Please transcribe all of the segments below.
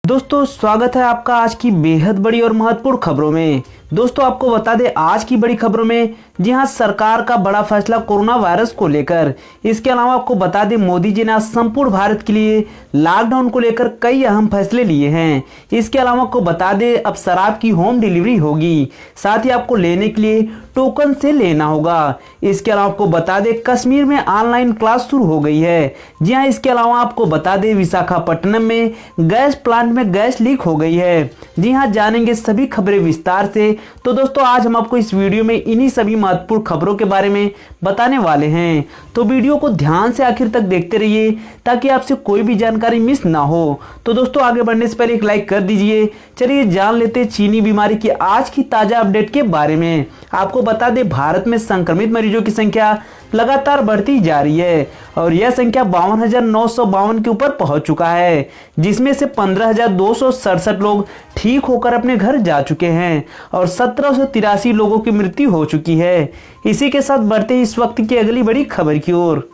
दोस्तों स्वागत है आपका आज की बेहद बड़ी और महत्वपूर्ण खबरों में। दोस्तों आपको बता दें आज की बड़ी खबरों में जी हां सरकार का बड़ा फैसला कोरोना वायरस को लेकर। इसके अलावा आपको बता दें मोदी जी ने आज संपूर्ण भारत के लिए लॉकडाउन को लेकर कई अहम फैसले लिए हैं। इसके अलावा आपको बता दें अब शराब की होम डिलीवरी होगी, साथ ही आपको लेने के लिए टोकन से लेना होगा। इसके अलावा आपको बता दें कश्मीर में ऑनलाइन क्लास शुरू हो गई है। जी हाँ, इसके अलावा आपको बता दें विशाखापट्टनम में गैस प्लांट में गैस लीक हो गई है। जी हाँ, जानेंगे सभी खबरें विस्तार से। तो दोस्तों आज हम आपको इस वीडियो में इन्हीं सभी महत्वपूर्ण खबरों के बारे में बताने वाले हैं, तो वीडियो को ध्यान से आखिर तक देखते रहिए ताकि आपसे कोई भी जानकारी मिस ना हो। तो दोस्तों आगे बढ़ने से पहले एक लाइक कर दीजिए। चलिए जान लेते हैं चीनी बीमारी की आज की ताजा अपडेट के बारे में। आपको बता दें भारत में संक्रमित मरीजों की संख्या लगातार बढ़ती जा रही है और यह संख्या 52,952 के ऊपर पहुंच चुका है, जिसमें से 15,267 लोग ठीक होकर अपने घर जा चुके हैं और 1783 लोगों की मृत्यु हो चुकी है। इसी के साथ बढ़ते इस वक्त की अगली बड़ी खबर की ओर।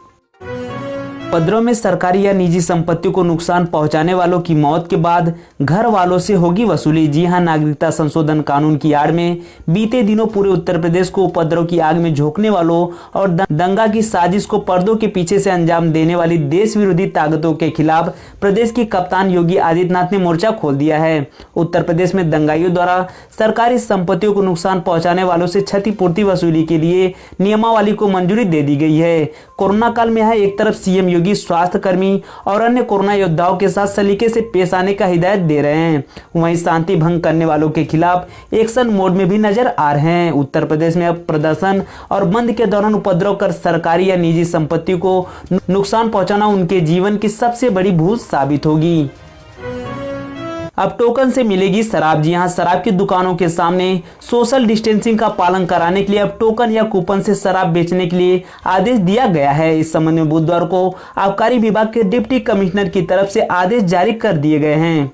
उपद्रव में सरकारी या निजी संपत्तियों को नुकसान पहुंचाने वालों की मौत के बाद घर वालों से होगी वसूली। जी हां, नागरिकता संशोधन कानून की आड़ में बीते दिनों पूरे उत्तर प्रदेश को उपद्रव की आग में झोंकने वालों और दंगा की साजिश को पर्दों के पीछे से अंजाम देने वाली देश विरोधी ताकतों के खिलाफ प्रदेश की कप्तान योगी आदित्यनाथ ने मोर्चा खोल दिया है। उत्तर प्रदेश में दंगाइयों द्वारा सरकारी संपत्तियों को नुकसान पहुंचाने वालों से क्षतिपूर्ति वसूली के लिए नियमावली को मंजूरी दे दी गई है। कोरोना काल में एक तरफ सीएम योगी स्वास्थ्य कर्मी और अन्य कोरोना योद्धाओं के साथ सलीके से पेश आने का हिदायत दे रहे हैं, वहीं शांति भंग करने वालों के खिलाफ एक्शन मोड में भी नजर आ रहे हैं। उत्तर प्रदेश में अब प्रदर्शन और बंद के दौरान उपद्रव कर सरकारी या निजी संपत्ति को नुकसान पहुंचाना उनके जीवन की सबसे बड़ी भूल साबित होगी। अब टोकन से मिलेगी शराब। जी हां, शराब की दुकानों के सामने सोशल डिस्टेंसिंग का पालन कराने के लिए अब टोकन या कूपन से शराब बेचने के लिए आदेश दिया गया है। इस संबंध में बुधवार को आबकारी विभाग के डिप्टी कमिश्नर की तरफ से आदेश जारी कर दिए गए हैं।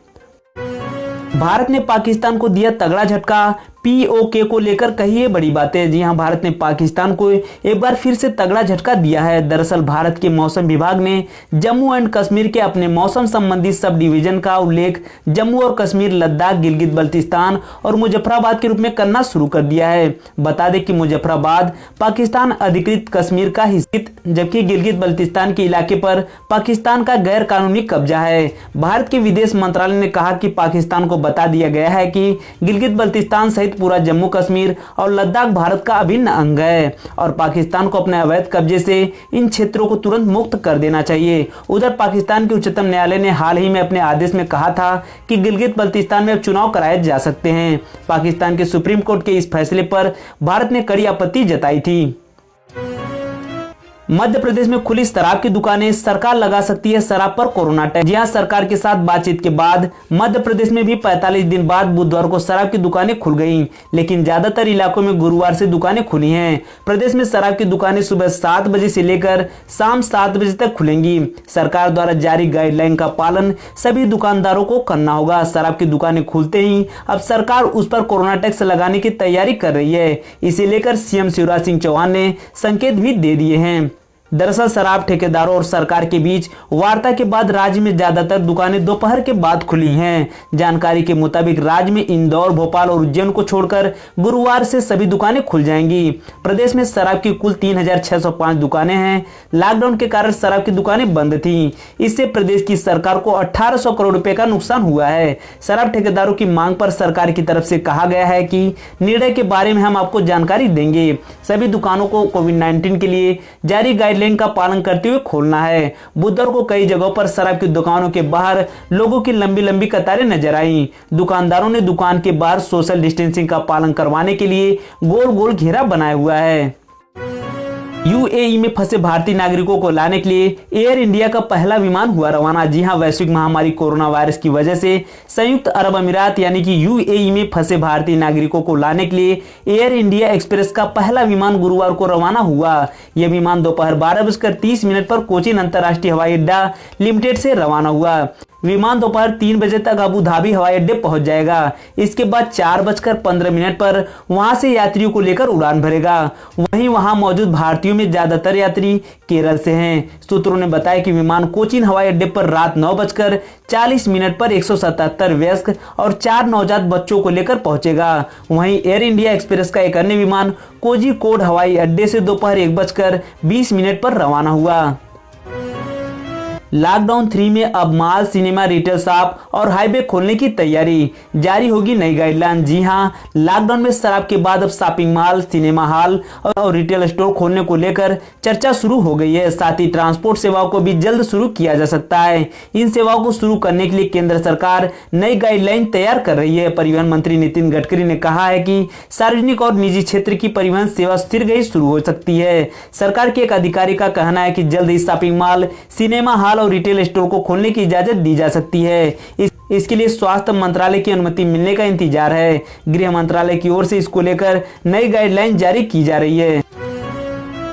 भारत ने पाकिस्तान को दिया तगड़ा झटका, पीओके को लेकर कही है बड़ी बातें। जी हां, भारत ने पाकिस्तान को एक बार फिर से तगड़ा झटका दिया है। दरअसल भारत के मौसम विभाग ने जम्मू एंड कश्मीर के अपने मौसम संबंधी सब डिवीजन का उल्लेख जम्मू और कश्मीर, लद्दाख, गिलगित बल्तिस्तान और मुजफ्फराबाद के रूप में करना शुरू कर दिया है। बता दें कि मुजफ्फराबाद पाकिस्तान अधिकृत कश्मीर का हिस्सा, जबकि गिलगित बल्तिस्तान के इलाके पर पाकिस्तान का गैर कानूनी कब्जा है। भारत के विदेश मंत्रालय ने कहा कि पाकिस्तान को बता दिया गया है कि गिलगित बल्तिस्तान सहित पूरा जम्मू कश्मीर और लद्दाख भारत का अभिन्न अंग है और पाकिस्तान को अपने अवैध कब्जे से इन क्षेत्रों को तुरंत मुक्त कर देना चाहिए। उधर पाकिस्तान के उच्चतम न्यायालय ने हाल ही में अपने आदेश में कहा था कि गिलगित बल्तिस्तान में अब चुनाव कराए जा सकते हैं। पाकिस्तान के सुप्रीम कोर्ट के इस फैसले पर भारत ने कड़ी आपत्ति जताई थी। मध्य प्रदेश में खुली शराब की दुकानें, सरकार लगा सकती है शराब पर कोरोना टैक्स। जी हां, सरकार के साथ बातचीत के बाद मध्य प्रदेश में भी 45 दिन बाद बुधवार को शराब की दुकानें खुल गईं, लेकिन ज्यादातर इलाकों में गुरुवार से दुकानें खुली हैं। प्रदेश में शराब की दुकानें सुबह 7 बजे से लेकर शाम 7 बजे तक खुलेंगी। सरकार द्वारा जारी गाइडलाइन का पालन सभी दुकानदारों को करना होगा। शराब की दुकानें खुलते ही अब सरकार उस पर कोरोना टैक्स लगाने की तैयारी कर रही है। इसे लेकर सीएम शिवराज सिंह चौहान ने संकेत भी दे दिए हैं। दरअसल शराब ठेकेदारों और सरकार के बीच वार्ता के बाद राज्य में ज्यादातर दुकानें दोपहर के बाद खुली हैं। जानकारी के मुताबिक राज्य में इंदौर, भोपाल और उज्जैन को छोड़कर गुरुवार से सभी दुकानें खुल जाएंगी। प्रदेश में शराब की कुल 3,605 दुकानें हैं। लॉकडाउन के कारण शराब की दुकानें बंद थीं। इससे प्रदेश की सरकार को 1800 करोड़ रुपए का नुकसान हुआ है। शराब ठेकेदारों की मांग पर सरकार की तरफ से कहा गया है कि निर्णय के बारे में हम आपको जानकारी देंगे। सभी दुकानों को कोविड-19 के लिए जारी गाइडलाइन का पालन करते हुए खोलना है। बुधवार को कई जगहों पर शराब की दुकानों के बाहर लोगों की लंबी लंबी कतारें नजर आईं। दुकानदारों ने दुकान के बाहर सोशल डिस्टेंसिंग का पालन करवाने के लिए गोल गोल घेरा बनाया हुआ है। यूएई में फंसे भारतीय नागरिकों को लाने के लिए एयर इंडिया का पहला विमान हुआ रवाना। जी हां, वैश्विक महामारी कोरोना वायरस की वजह से संयुक्त अरब अमीरात यानी कि यूएई में फंसे भारतीय नागरिकों को लाने के लिए एयर इंडिया एक्सप्रेस का पहला विमान गुरुवार को रवाना हुआ। यह विमान दोपहर 12:30 पर कोचीन अंतर्राष्ट्रीय हवाई अड्डा लिमिटेड से रवाना हुआ। विमान दोपहर 3 बजे तक अबू धाबी हवाई अड्डे पहुंच जाएगा। इसके बाद 4:15 पर वहां से यात्रियों को लेकर उड़ान भरेगा। वहीं वहां मौजूद भारतीयों में ज्यादातर यात्री केरल से हैं। सूत्रों ने बताया कि विमान कोचीन हवाई अड्डे पर रात 9:40 पर 177 वयस्क और 4 नवजात बच्चों को लेकर पहुंचेगा। वहीं एयर इंडिया एक्सप्रेस का एक अन्य विमान कोझिकोड हवाई अड्डे से दोपहर 1:20 पर रवाना हुआ। लॉकडाउन 3 में अब मॉल, सिनेमा, रिटेल शॉप और हाईवे खोलने की तैयारी, जारी होगी नई गाइडलाइन। जी हां, लॉकडाउन में शराब के बाद अब शॉपिंग मॉल, सिनेमा हॉल और रिटेल स्टोर खोलने को लेकर चर्चा शुरू हो गई है। साथ ही ट्रांसपोर्ट सेवाओं को भी जल्द शुरू किया जा सकता है। इन सेवाओं को शुरू करने के लिए केंद्र सरकार नई गाइडलाइन तैयार कर रही है। परिवहन मंत्री नितिन गडकरी ने कहा है कि सार्वजनिक और निजी क्षेत्र की परिवहन सेवा शीघ्र शुरू हो सकती है। सरकार के एक अधिकारी का कहना है कि जल्द ही शॉपिंग मॉल, सिनेमा हॉल और रिटेल स्टोर को खोलने की इजाजत दी जा सकती है। इसके लिए स्वास्थ्य मंत्रालय की अनुमति मिलने का इंतजार है। गृह मंत्रालय की ओर से इसको लेकर नई गाइडलाइन जारी की जा रही है।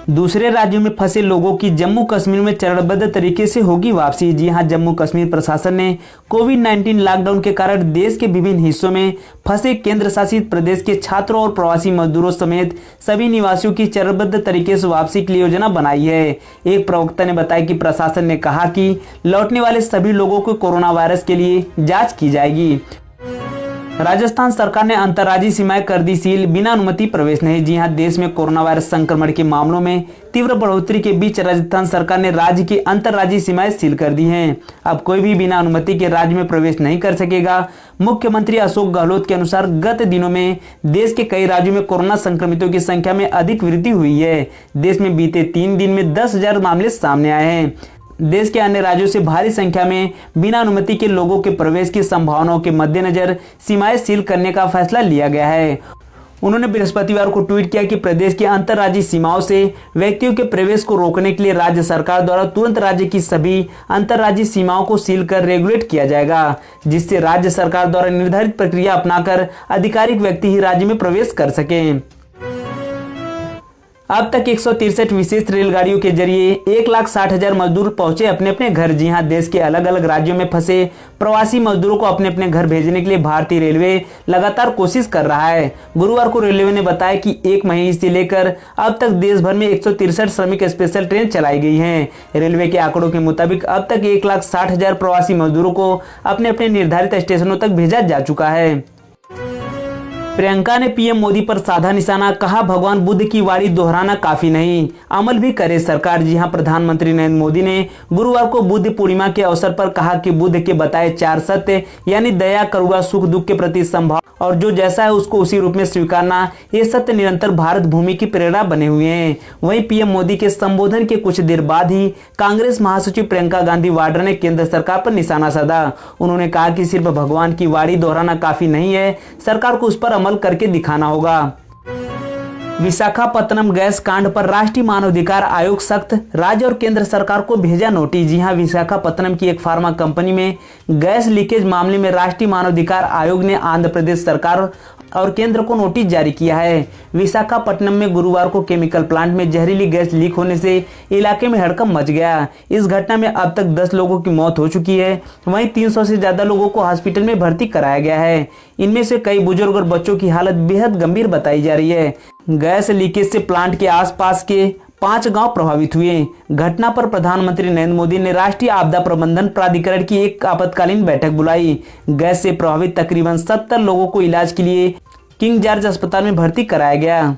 दूसरे राज्यों में फंसे लोगों की जम्मू कश्मीर में चरणबद्ध तरीके से होगी वापसी। जी हां, जम्मू कश्मीर प्रशासन ने कोविड-19 लॉकडाउन के कारण देश के विभिन्न हिस्सों में फंसे केंद्र शासित प्रदेश के छात्रों और प्रवासी मजदूरों समेत सभी निवासियों की चरणबद्ध तरीके से वापसी के लिए योजना बनाई है। एक प्रवक्ता ने बताया कि प्रशासन ने कहा कि लौटने वाले सभी लोगों को कोरोना वायरस के लिए जाँच की जाएगी। राजस्थान सरकार ने अंतर्राज्यीय सीमाएं कर दी सील, बिना अनुमति प्रवेश नहीं। जी हां, देश में कोरोना वायरस संक्रमण के मामलों में तीव्र बढ़ोतरी के बीच राजस्थान सरकार ने राज्य की अंतर्राज्यीय सीमाएं सील कर दी हैं। अब कोई भी बिना अनुमति के राज्य में प्रवेश नहीं कर सकेगा। मुख्यमंत्री अशोक गहलोत के अनुसार गत दिनों में देश के कई राज्यों में कोरोना संक्रमितों की संख्या में अधिक वृद्धि हुई है। देश में बीते 3 दिन में 10,000 मामले सामने आए हैं। देश के अन्य राज्यों से भारी संख्या में बिना अनुमति के लोगों के प्रवेश की संभावनाओं के मद्देनजर सीमाएं सील करने का फैसला लिया गया है। उन्होंने बृहस्पतिवार को ट्वीट किया कि प्रदेश की अंतर्राज्यीय सीमाओं से व्यक्तियों के प्रवेश को रोकने के लिए राज्य सरकार द्वारा तुरंत राज्य की सभी अंतर्राज्यीय सीमाओं को सील कर रेगुलेट किया जाएगा, जिससे राज्य सरकार द्वारा निर्धारित प्रक्रिया अपनाकर आधिकारिक व्यक्ति ही राज्य में प्रवेश कर सकें। अब तक 163 विशेष रेलगाड़ियों के जरिए 1,60,000 मजदूर पहुंचे अपने अपने घर। जी हां, देश के अलग अलग राज्यों में फंसे प्रवासी मजदूरों को अपने अपने घर भेजने के लिए भारतीय रेलवे लगातार कोशिश कर रहा है। गुरुवार को रेलवे ने बताया कि 1 मई से लेकर अब तक देश भर में 163 श्रमिक स्पेशल ट्रेन चलाई गई हैं। रेलवे के आंकड़ों के मुताबिक अब तक 1,60,000 प्रवासी मजदूरों को अपने अपने निर्धारित स्टेशनों तक भेजा जा चुका है। प्रियंका ने पीएम मोदी पर साधा निशाना, कहा भगवान बुद्ध की वाणी दोहराना काफी नहीं, अमल भी करे सरकार। जी हां, प्रधानमंत्री नरेंद्र मोदी ने गुरुवार को बुद्ध पूर्णिमा के अवसर पर कहा कि बुद्ध के बताए 4 सत्य यानी दया, करुणा, सुख दुख के प्रति संभाव और जो जैसा है उसको उसी रूप में स्वीकारना, ये सत्य निरंतर भारत भूमि की प्रेरणा बने हुए हैं। वहीं पीएम मोदी के संबोधन के कुछ देर बाद ही कांग्रेस महासचिव प्रियंका गांधी वाड्रा ने केंद्र सरकार पर निशाना साधा। उन्होंने कहा कि सिर्फ भगवान की वाणी दोहराना काफी नहीं है, सरकार को उस पर अमल करके दिखाना होगा। विशाखापत्तनम गैस कांड पर राष्ट्रीय मानवाधिकार आयोग सख्त, राज्य और केंद्र सरकार को भेजा नोटिस। जी हां, विशाखापत्तनम की एक फार्मा कंपनी में गैस लीकेज मामले में राष्ट्रीय मानवाधिकार आयोग ने आंध्र प्रदेश सरकार और केंद्र को नोटिस जारी किया है। विशाखापट्टनम में गुरुवार को केमिकल प्लांट में जहरीली गैस लीक होने से इलाके में हड़कंप मच गया। इस घटना में अब तक 10 लोगों की मौत हो चुकी है। वहीं 300 से ज्यादा लोगों को हॉस्पिटल में भर्ती कराया गया है। इनमें से कई बुजुर्ग और बच्चों की हालत बेहद गंभीर बताई जा रही है। गैस लीकेज से प्लांट के आसपास के 5 गांव प्रभावित हुए। घटना पर प्रधानमंत्री नरेंद्र मोदी ने राष्ट्रीय आपदा प्रबंधन प्राधिकरण की एक आपातकालीन बैठक बुलाई। गैस से प्रभावित तकरीबन 70 लोगों को इलाज के लिए किंग जॉर्ज अस्पताल में भर्ती कराया गया।